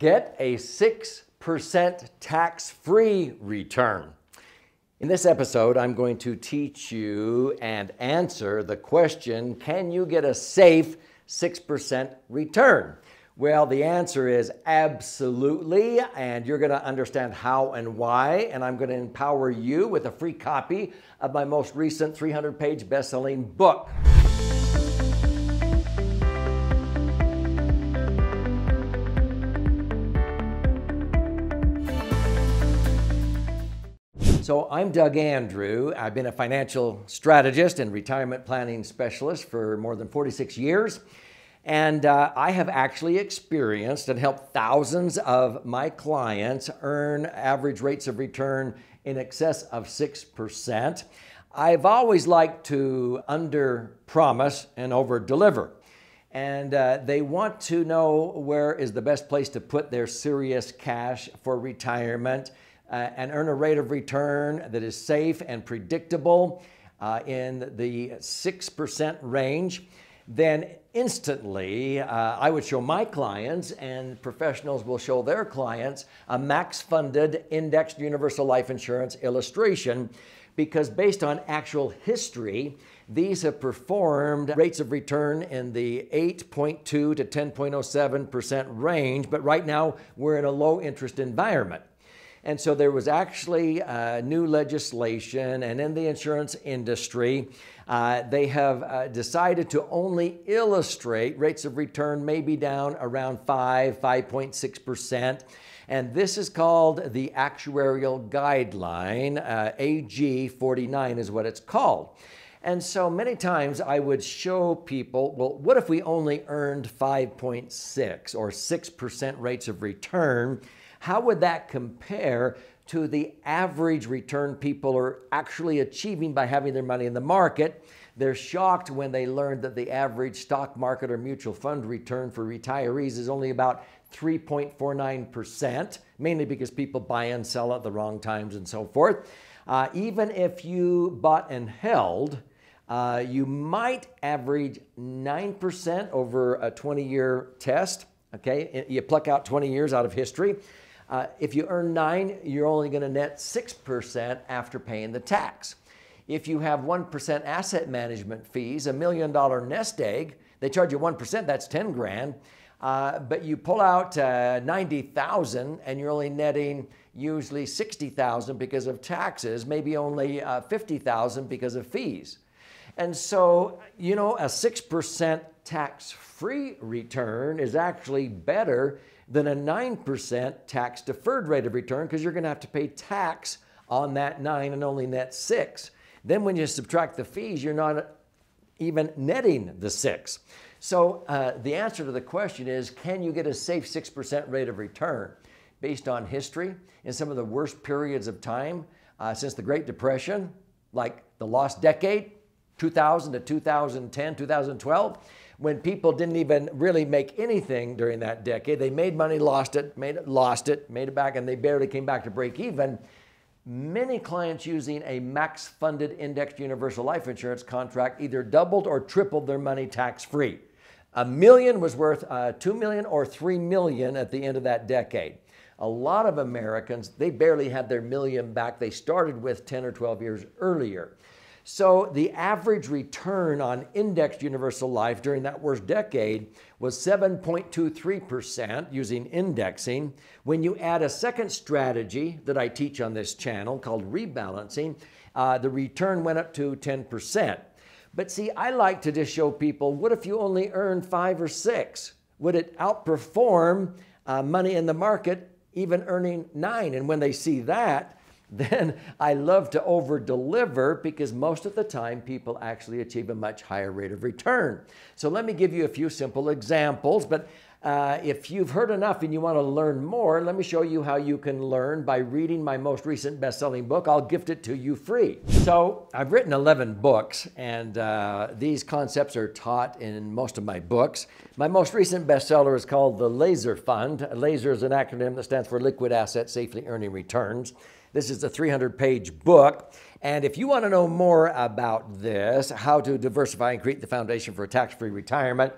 Get a 6% tax-free return. In this episode, I'm going to teach you and answer the question, can you get a safe 6% return? Well, the answer is absolutely, and you're going to understand how and why, and I'm going to empower you with a free copy of my most recent 300-page best-selling book. So I'm Doug Andrew. I've been a financial strategist and retirement planning specialist for more than 46 years. And I have actually experienced and helped thousands of my clients earn average rates of return in excess of 6%. I've always liked to under-promise and over-deliver. And they want to know where is the best place to put their serious cash for retirement and earn a rate of return that is safe and predictable in the 6% range. Then instantly, I would show my clients, and professionals will show their clients, a max-funded indexed universal life insurance illustration, because based on actual history, these have performed rates of return in the 8.2 to 10.07% range, but right now we're in a low interest environment. And so there was actually new legislation, and in the insurance industry, they have decided to only illustrate rates of return maybe down around 5.6%. And this is called the actuarial guideline, AG 49 is what it's called. And so many times I would show people, well, what if we only earned 5.6 or 6% rates of return? How would that compare to the average return people are actually achieving by having their money in the market? They're shocked when they learn that the average stock market or mutual fund return for retirees is only about 3.49%, mainly because people buy and sell at the wrong times and so forth. Even if you bought and held, you might average 9% over a 20-year test. Okay, you pluck out 20 years out of history. If you earn 9, you're only going to net 6% after paying the tax. If you have 1% asset management fees, $1 million nest egg, they charge you 1%, that's 10 grand. But you pull out 90,000 and you're only netting usually 60,000 because of taxes, maybe only 50,000 because of fees. And so, you know, a 6% tax-free return is actually better than a 9% tax-deferred rate of return, because you're going to have to pay tax on that 9 and only net 6. Then when you subtract the fees, you're not even netting the 6. So the answer to the question is, can you get a safe 6% rate of return? Based on history, in some of the worst periods of time since the Great Depression, like the lost decade, 2000 to 2010, 2012, when people didn't even really make anything during that decade. They made money, lost it, made it back, and they barely came back to break even. Many clients using a max-funded indexed universal life insurance contract either doubled or tripled their money tax-free. $1 million was worth $2 million or $3 million at the end of that decade. A lot of Americans, they barely had their million back. They started with 10 or 12 years earlier. So the average return on indexed universal life during that worst decade was 7.23% using indexing. When you add a second strategy that I teach on this channel called rebalancing, the return went up to 10%. But see, I like to just show people, what if you only earn 5 or 6? Would it outperform money in the market, even earning 9? And when they see that, then I love to over-deliver, because most of the time people actually achieve a much higher rate of return. So let me give you a few simple examples, but if you've heard enough and you want to learn more, let me show you how you can learn by reading my most recent best-selling book. I'll gift it to you free. So I've written 11 books, and these concepts are taught in most of my books. My most recent bestseller is called The Laser Fund. LASER is an acronym that stands for Liquid Assets Safely Earning Returns. This is a 300-page book. And if you want to know more about this, how to diversify and create the foundation for a tax-free retirement,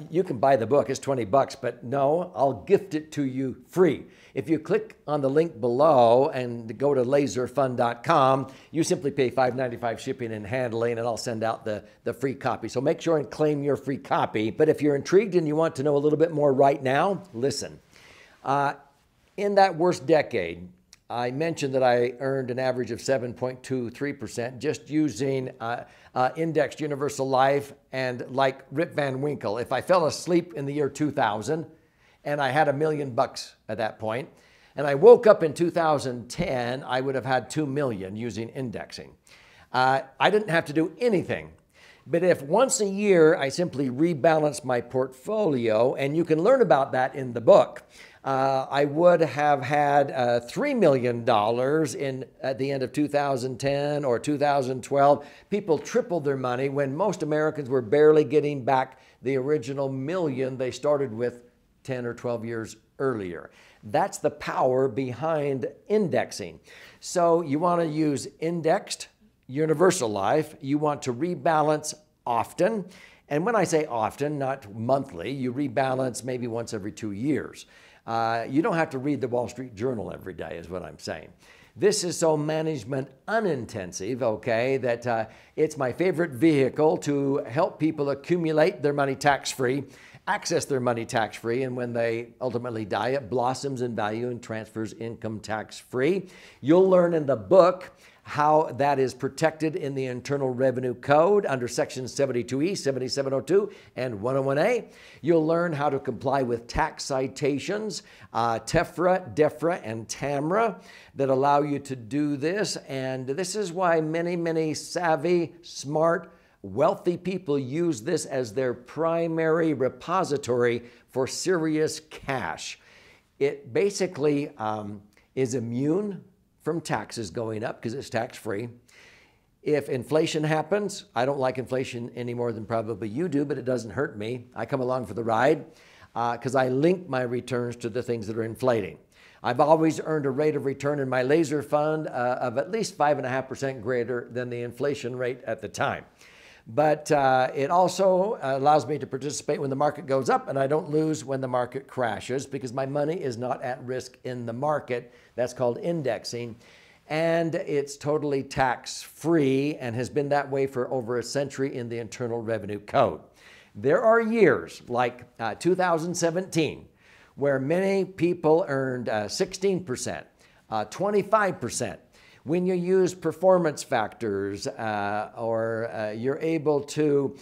you can buy the book. It's $20, but no, I'll gift it to you free. If you click on the link below and go to laserfund.com, you simply pay $5.95 shipping and handling, and I'll send out the free copy. So make sure and claim your free copy. But if you're intrigued and you want to know a little bit more right now, listen. In that worst decade, I mentioned that I earned an average of 7.23% just using indexed universal life, and like Rip Van Winkle, if I fell asleep in the year 2000 and I had $1 million at that point, and I woke up in 2010, I would have had $2 million using indexing. I didn't have to do anything. But if once a year I simply rebalance my portfolio, and you can learn about that in the book, I would have had $3 million at the end of 2010 or 2012. People tripled their money when most Americans were barely getting back the original million they started with 10 or 12 years earlier. That's the power behind indexing. So you want to use indexed universal life. You want to rebalance often. And when I say often, not monthly, you rebalance maybe once every 2 years. You don't have to read the Wall Street Journal every day, is what I'm saying. This is so management unintensive, okay, that it's my favorite vehicle to help people accumulate their money tax-free, access their money tax-free, and when they ultimately die, it blossoms in value and transfers income tax-free. You'll learn in the book how that is protected in the Internal Revenue Code under Sections 72E, 7702, and 101A. You'll learn how to comply with tax citations, TEFRA, DEFRA, and TAMRA that allow you to do this. And this is why many savvy, smart, wealthy people use this as their primary repository for serious cash. It basically is immune from taxes going up because it's tax-free. If inflation happens, I don't like inflation any more than probably you do, but it doesn't hurt me. I come along for the ride because I link my returns to the things that are inflating. I've always earned a rate of return in my laser fund of at least 5.5% greater than the inflation rate at the time. But it also allows me to participate when the market goes up, and I don't lose when the market crashes because my money is not at risk in the market. That's called indexing. And it's totally tax-free and has been that way for over a century in the Internal Revenue Code. There are years like 2017 where many people earned 16%, 25%. When you use performance factors or you're able to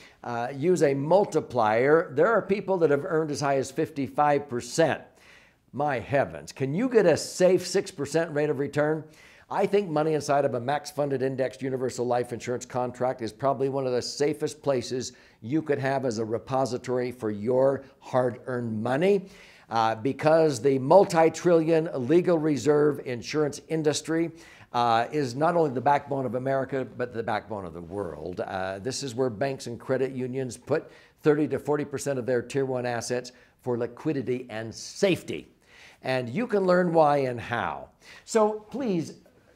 use a multiplier, there are people that have earned as high as 55%. My heavens, can you get a safe 6% rate of return? I think money inside of a max-funded indexed universal life insurance contract is probably one of the safest places you could have as a repository for your hard-earned money. Because the multi-trillion legal reserve insurance industry is not only the backbone of America, but the backbone of the world. This is where banks and credit unions put 30 to 40% of their Tier 1 assets for liquidity and safety. And you can learn why and how. So please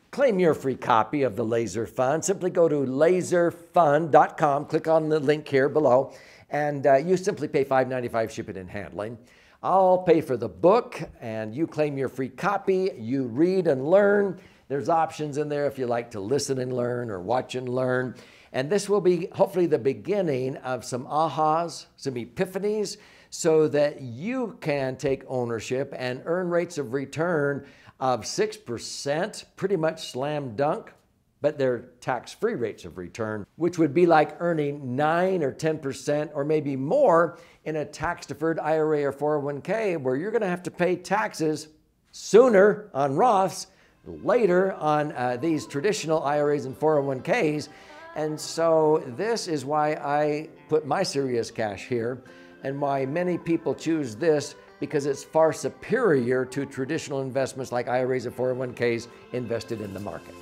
claim your free copy of the Laser Fund. Simply go to laserfund.com, click on the link here below, and you simply pay $5.95 shipping and handling. I'll pay for the book, and you claim your free copy. You read and learn. There's options in there if you like to listen and learn or watch and learn. And this will be hopefully the beginning of some ahas, some epiphanies, so that you can take ownership and earn rates of return of 6%, pretty much slam dunk, but they're tax-free rates of return, which would be like earning 9 or 10% or maybe more in a tax-deferred IRA or 401k, where you're going to have to pay taxes sooner on Roths, later on these traditional IRAs and 401ks. And so this is why I put my serious cash here, and why many people choose this, because it's far superior to traditional investments like IRAs and 401ks invested in the market.